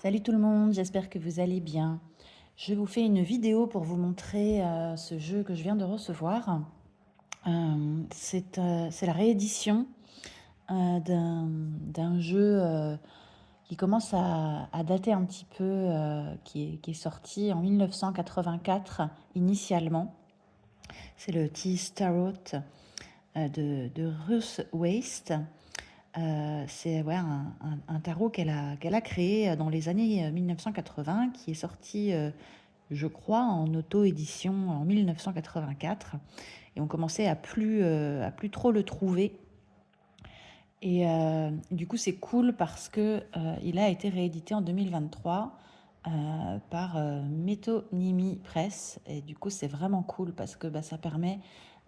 Salut tout le monde, j'espère que vous allez bien. Je vous fais une vidéo pour vous montrer ce jeu que je viens de recevoir. C'est la réédition d'un jeu qui commence à dater un petit peu, qui est sorti en 1984 initialement. C'est le Tease Tarot de Ruth Waste. C'est ouais, un tarot qu'elle a créé dans les années 1980, qui est sorti, je crois, en auto-édition en 1984. Et on commençait à plus trop le trouver. Et du coup, c'est cool parce que il a été réédité en 2023 par Métonymie Press. Et du coup, c'est vraiment cool parce que ça permet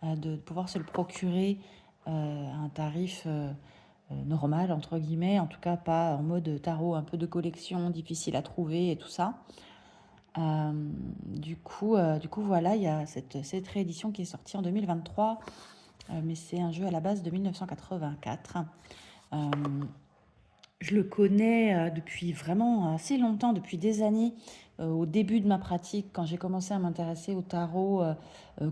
de pouvoir se le procurer à un tarif normal, entre guillemets, en tout cas pas en mode tarot un peu de collection, difficile à trouver et tout ça. Euh, du coup, voilà, il y a cette réédition qui est sortie en 2023, mais c'est un jeu à la base de 1984. Euh, je le connais depuis vraiment assez longtemps, depuis des années, au début de ma pratique, quand j'ai commencé à m'intéresser au tarot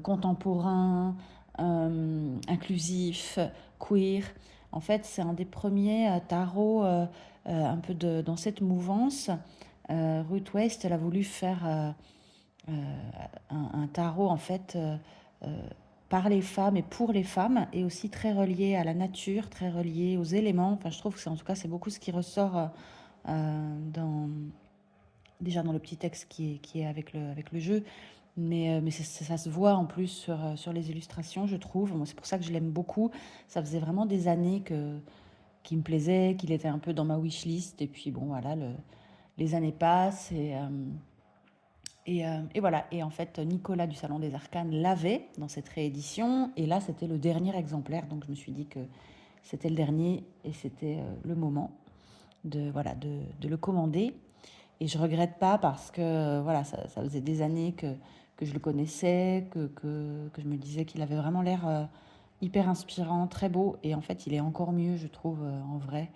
contemporain, inclusif, queer. En fait, c'est un des premiers tarots un peu dans cette mouvance. Ruth West, elle a voulu faire euh, un tarot en fait par les femmes et pour les femmes, et aussi très relié à la nature, très relié aux éléments. Enfin, je trouve que c'est en tout cas c'est beaucoup ce qui ressort dans déjà dans le petit texte qui est avec le jeu, mais ça se voit en plus sur les illustrations, je trouve. Moi, c'est pour ça que je l'aime beaucoup. Ça faisait vraiment des années qu'il me plaisait, qu'il était un peu dans ma wishlist. Et puis bon, voilà, les années passent et voilà. Et en fait, Nicolas du Salon des Arcanes l'avait dans cette réédition. Et là, c'était le dernier exemplaire. Donc, je me suis dit que c'était le dernier et c'était le moment voilà, de le commander. Et je regrette pas parce que voilà, ça faisait des années que je le connaissais, que je me disais qu'il avait vraiment l'air hyper inspirant, très beau. Et en fait, il est encore mieux, je trouve, en vrai,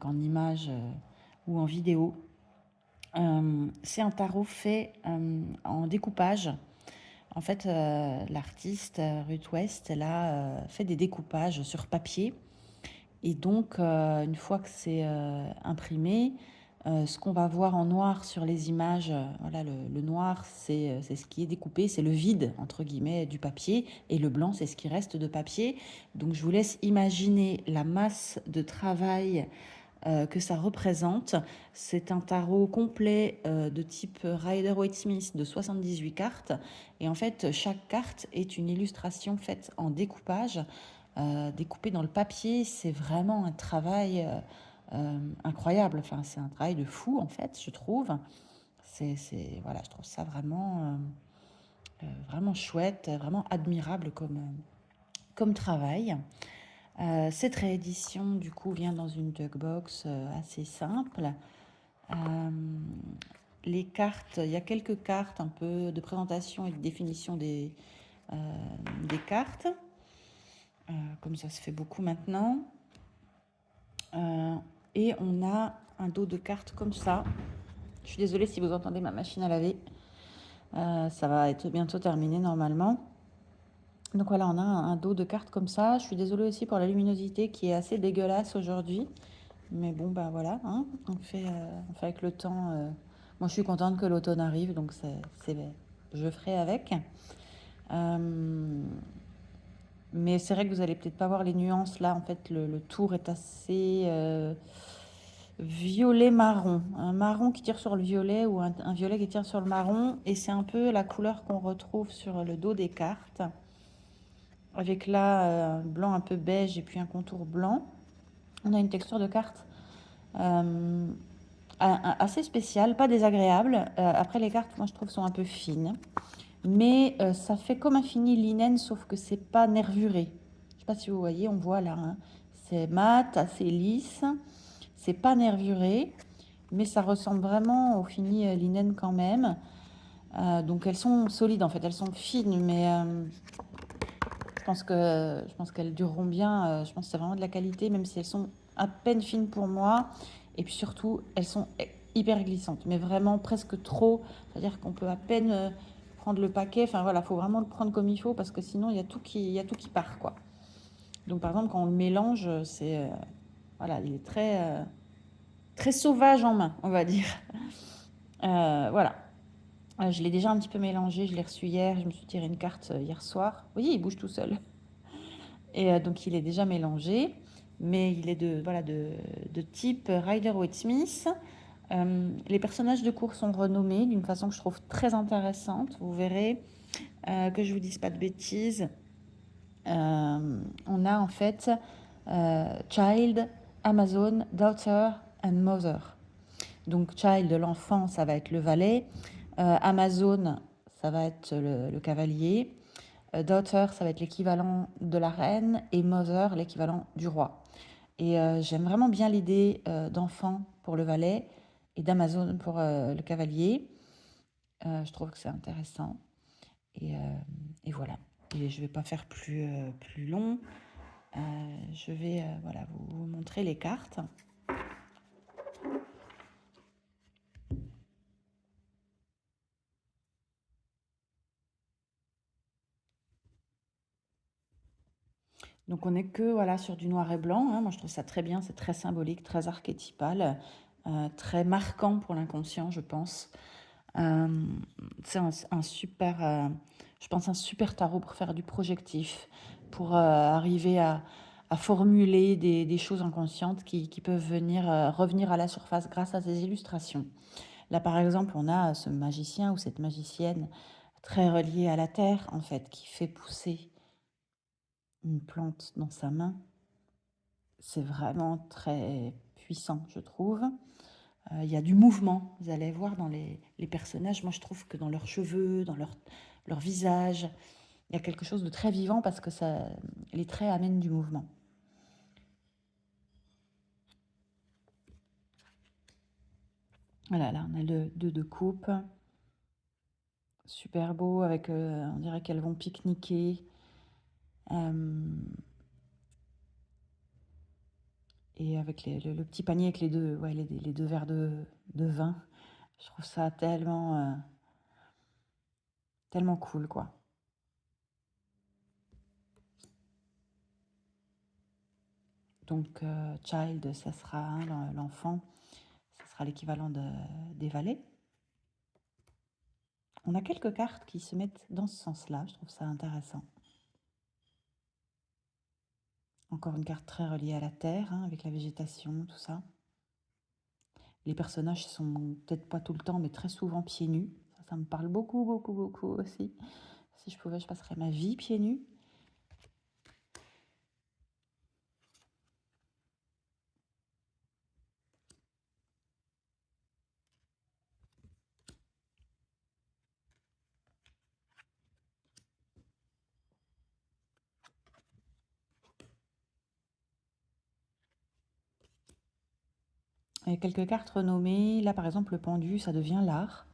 qu'en image ou en vidéo. C'est un tarot fait en découpage. En fait, l'artiste Ruth West, elle a fait des découpages sur papier. Et donc, une fois que c'est imprimé, ce qu'on va voir en noir sur les images, voilà, le noir, c'est ce qui est découpé, c'est le vide, entre guillemets, du papier, et le blanc, c'est ce qui reste de papier. Donc, je vous laisse imaginer la masse de travail que ça représente. C'est un tarot complet de type Rider-Waite-Smith de 78 cartes. Et en fait, chaque carte est une illustration faite en découpage, découpée dans le papier. C'est vraiment un travail incroyable. Enfin, c'est un travail de fou, en fait, je trouve. Voilà, je trouve ça vraiment chouette, vraiment admirable comme travail. Cette réédition, du coup, vient dans une jugbox assez simple. Euh, les cartes, il y a quelques cartes un peu de présentation et de définition euh, des cartes, comme ça se fait beaucoup maintenant. Euh, et on a un dos de cartes comme ça. Je suis désolée si vous entendez ma machine à laver. Ça va être bientôt terminé normalement. Donc voilà, on a un dos de cartes comme ça. Je suis désolée aussi pour la luminosité qui est assez dégueulasse aujourd'hui. Mais bon, ben voilà, hein, on fait avec le temps. Moi, je suis contente que l'automne arrive, donc je ferai avec. Euh, mais c'est vrai que vous allez peut-être pas voir les nuances là. En fait, le tour est assez violet-marron. Un marron qui tire sur le violet ou un violet qui tire sur le marron. Et c'est un peu la couleur qu'on retrouve sur le dos des cartes. Avec là, un blanc un peu beige et puis un contour blanc. On a une texture de carte euh, assez spéciale, pas désagréable. Après, les cartes, moi, je trouve, sont un peu fines. Mais ça fait comme un fini linen, sauf que c'est pas nervuré. Je sais pas si vous voyez, on voit là, hein. C'est mat, assez lisse. C'est pas nervuré, mais ça ressemble vraiment au fini linen quand même. Donc elles sont solides en fait, elles sont fines, mais je pense qu'elles dureront bien. Je pense que c'est vraiment de la qualité, même si elles sont à peine fines pour moi. Et puis surtout, elles sont hyper glissante, mais vraiment presque trop. C'est-à-dire qu'on peut à peine prendre le paquet. Enfin voilà, il faut vraiment le prendre comme il faut parce que sinon il y a tout qui part quoi. Donc par exemple quand on le mélange, c'est voilà, il est très sauvage en main, on va dire. Voilà. Je l'ai déjà un petit peu mélangé, je l'ai reçu hier, je me suis tiré une carte hier soir. Vous voyez, il bouge tout seul. Et donc il est déjà mélangé, mais il est voilà, de type Rider-Waite-Smith. Les personnages de cours sont renommés d'une façon que je trouve très intéressante. Vous verrez que je vous dise pas de bêtises. On a en fait Child, Amazon, Daughter and Mother. Donc Child, l'enfant, ça va être le valet. Amazon, ça va être le cavalier. Daughter, ça va être l'équivalent de la reine. Et Mother, l'équivalent du roi. Et j'aime vraiment bien l'idée d'enfant pour le valet et d'Amazon pour le cavalier. Je trouve que c'est intéressant. Et, euh, et voilà. Et je ne vais pas faire plus long. Je vais voilà, vous montrer les cartes. Donc on n'est que voilà, sur du noir et blanc. Hein. Moi je trouve ça très bien, c'est très symbolique, très archétypal, très marquant pour l'inconscient, je pense. C'est un super, je pense, un super tarot pour faire du projectif, pour arriver à formuler des choses inconscientes qui peuvent venir revenir à la surface grâce à ces illustrations. Là, par exemple, on a ce magicien ou cette magicienne très reliée à la terre, en fait, qui fait pousser une plante dans sa main. C'est vraiment très puissant, je trouve. Il y a du mouvement, vous allez voir dans les personnages. Moi, je trouve que dans leurs cheveux, dans leur visage, il y a quelque chose de très vivant parce que les traits amènent du mouvement. Voilà, là, on a le 2 de coupe. Super beau, avec, on dirait qu'elles vont pique-niquer. Et avec le petit panier avec ouais, les deux verres de vin. Je trouve ça tellement cool, quoi. Donc, child, ça sera hein, l'enfant, ça sera l'équivalent des valets. On a quelques cartes qui se mettent dans ce sens-là, je trouve ça intéressant. Encore une carte très reliée à la terre, hein, avec la végétation, tout ça. Les personnages sont peut-être pas tout le temps, mais très souvent pieds nus. Ça me parle beaucoup, beaucoup, beaucoup aussi. Si je pouvais, je passerais ma vie pieds nus. Il y a quelques cartes renommées. Là, par exemple, le pendu, ça devient l'art.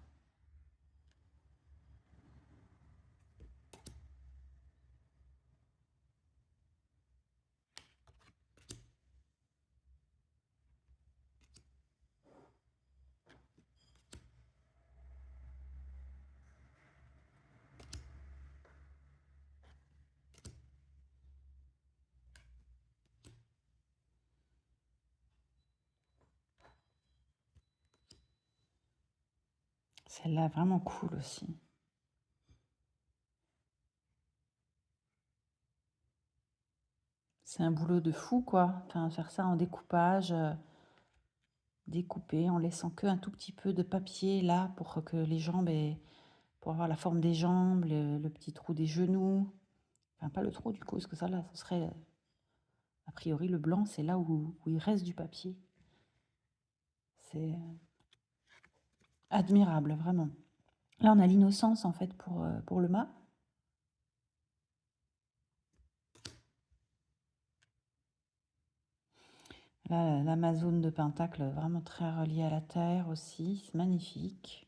Celle-là, vraiment cool aussi. C'est un boulot de fou, quoi. Enfin, faire ça en découpage, découper en laissant que un tout petit peu de papier là pour que les jambes pour avoir la forme des jambes, le petit trou des genoux. Enfin, pas le trou du coup, parce que ça là, ce serait a priori le blanc, c'est là où il reste du papier. C'est admirable, vraiment. Là, on a l'innocence en fait pour le mât. Là, l'Amazone de Pentacle, vraiment très reliée à la terre aussi, c'est magnifique.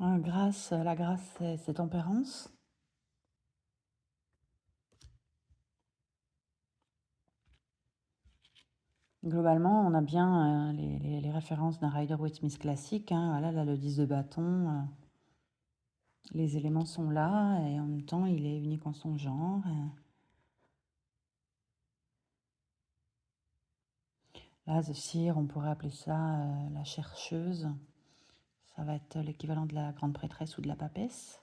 La grâce, c'est tempérance. Globalement, on a bien les références d'un Rider-Waite-Smith classique, hein. Voilà, là, le 10 de bâton, les éléments sont là, et en même temps, il est unique en son genre. Là, The Seer, on pourrait appeler ça la chercheuse. Ça va être l'équivalent de la grande prêtresse ou de la papesse.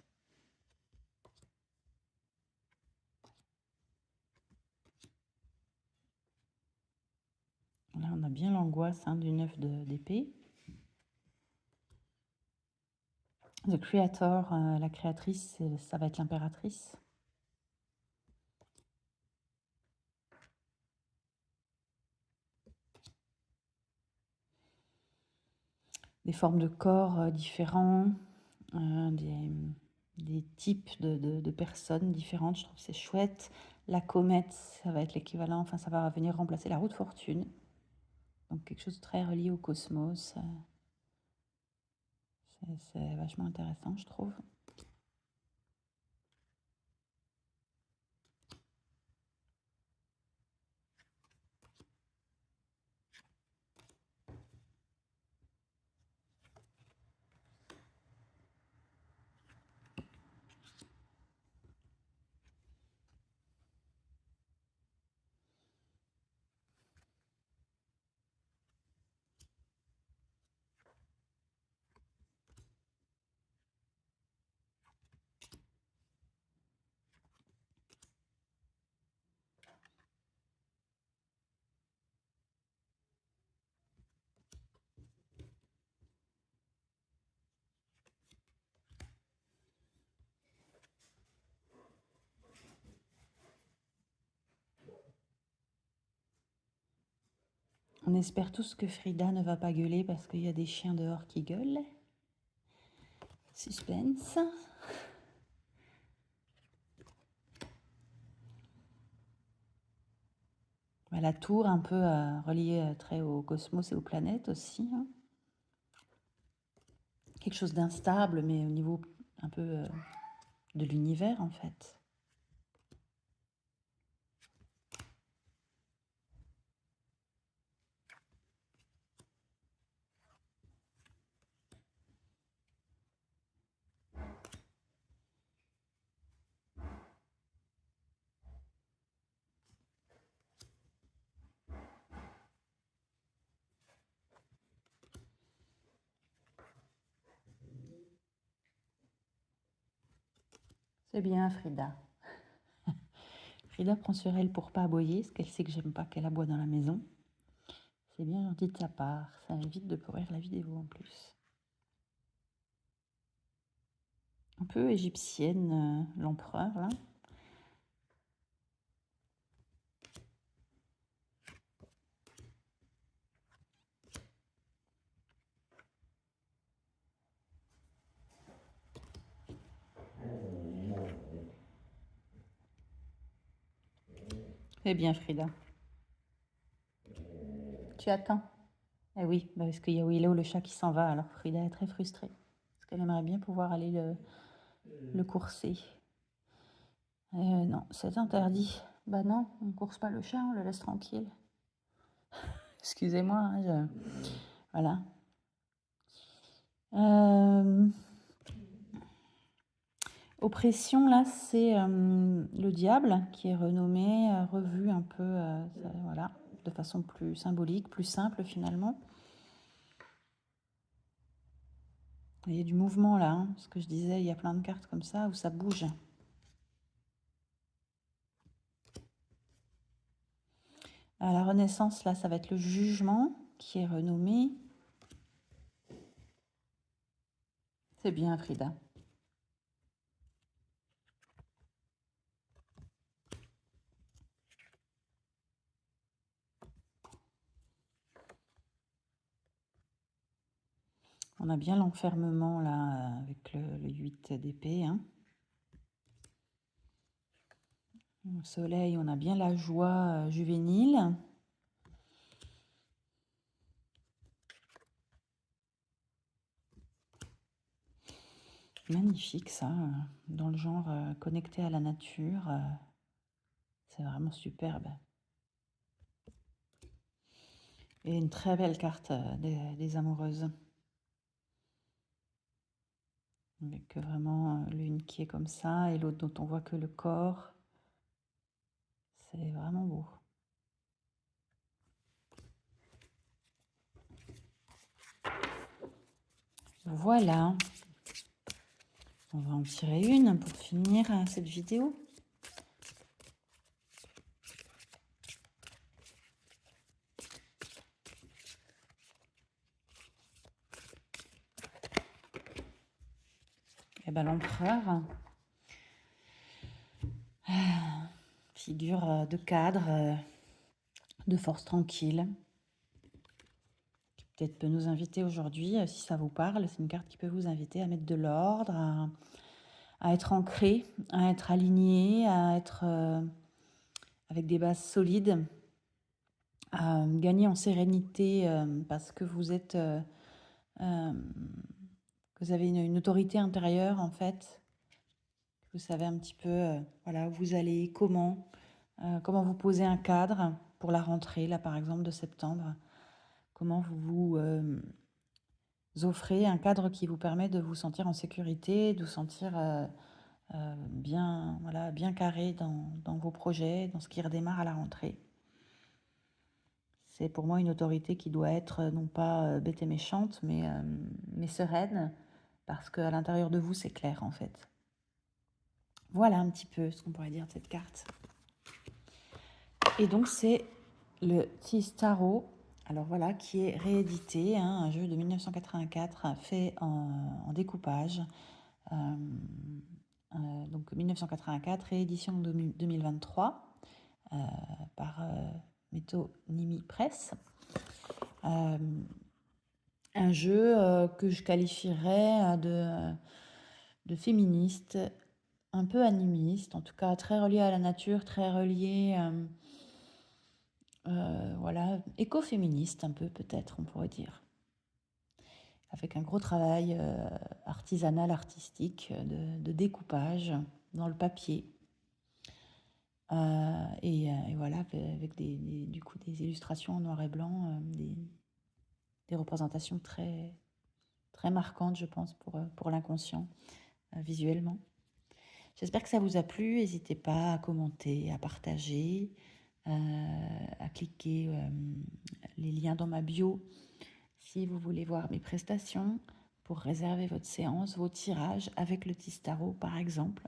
Là, on a bien l'angoisse, hein, du 9 d'épée. The Creator, la créatrice, ça va être l'impératrice. Des formes de corps différents, des types de personnes différentes. Je trouve que c'est chouette. La comète, ça va être l'équivalent, enfin ça va venir remplacer la roue de fortune. Donc quelque chose de très relié au cosmos. C'est vachement intéressant, je trouve. On espère tous que Frida ne va pas gueuler parce qu'il y a des chiens dehors qui gueulent. Suspense. La tour, un peu reliée très au cosmos et aux planètes aussi, hein. Quelque chose d'instable, mais au niveau un peu de l'univers, en fait. C'est bien, Frida. Frida prend sur elle pour pas aboyer, parce qu'elle sait que j'aime pas qu'elle aboie dans la maison. C'est bien gentil de sa part. Ça évite de pourrir la vidéo en plus. Un peu égyptienne, l'empereur, là. Eh bien, Frida. Tu attends. Eh oui, parce qu'il y a Willow, le chat, qui s'en va. Alors Frida est très frustrée. Parce qu'elle aimerait bien pouvoir aller le courser. Non, c'est interdit. Bah non, on ne course pas le chat, on le laisse tranquille. Excusez-moi, hein, voilà. Oppression, là, c'est le diable qui est renommé, revu un peu, voilà, de façon plus symbolique, plus simple finalement. Il y a du mouvement là, hein, ce que je disais, il y a plein de cartes comme ça où ça bouge. À la Renaissance, là, ça va être le jugement qui est renommé. C'est bien, Frida. On a bien l'enfermement là avec le 8 d'épée, hein. Au soleil, on a bien la joie juvénile. Magnifique ça, dans le genre connecté à la nature. C'est vraiment superbe. Et une très belle carte des amoureuses. Avec vraiment l'une qui est comme ça et l'autre dont on voit que le corps. C'est vraiment beau. Voilà. On va en tirer une pour finir cette vidéo. Et ben l'empereur, figure de cadre, de force tranquille, qui peut-être peut nous inviter aujourd'hui, si ça vous parle. C'est une carte qui peut vous inviter à mettre de l'ordre, à être ancré, à être aligné, à être avec des bases solides, à gagner en sérénité parce que vous êtes, que vous avez une autorité intérieure en fait. Vous savez un petit peu voilà, où vous allez, comment vous posez un cadre pour la rentrée, là par exemple de septembre. Comment vous offrez un cadre qui vous permet de vous sentir en sécurité, de vous sentir bien, voilà, bien carré dans vos projets, dans ce qui redémarre à la rentrée. C'est pour moi une autorité qui doit être non pas bête et méchante, mais sereine, parce qu'à l'intérieur de vous, c'est clair en fait. Voilà un petit peu ce qu'on pourrait dire de cette carte. Et donc c'est le Tis Tarot, alors voilà, qui est réédité, un jeu de 1984 fait en découpage. Donc 1984, réédition 2023 par Métonymie Press. Un jeu que je qualifierais de féministe, un peu animiste, en tout cas très relié à la nature, très relié, voilà, écoféministe un peu peut-être, on pourrait dire. Avec un gros travail artisanal, artistique, de découpage dans le papier. Et voilà, avec du coup, des illustrations en noir et blanc, des représentations très, très marquantes, je pense, pour l'inconscient, visuellement. J'espère que ça vous a plu. N'hésitez pas à commenter, à partager, à cliquer les liens dans ma bio si vous voulez voir mes prestations pour réserver votre séance, vos tirages avec le Tis Tarot par exemple.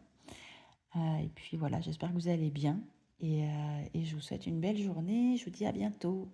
Et puis voilà, j'espère que vous allez bien et je vous souhaite une belle journée. Je vous dis à bientôt.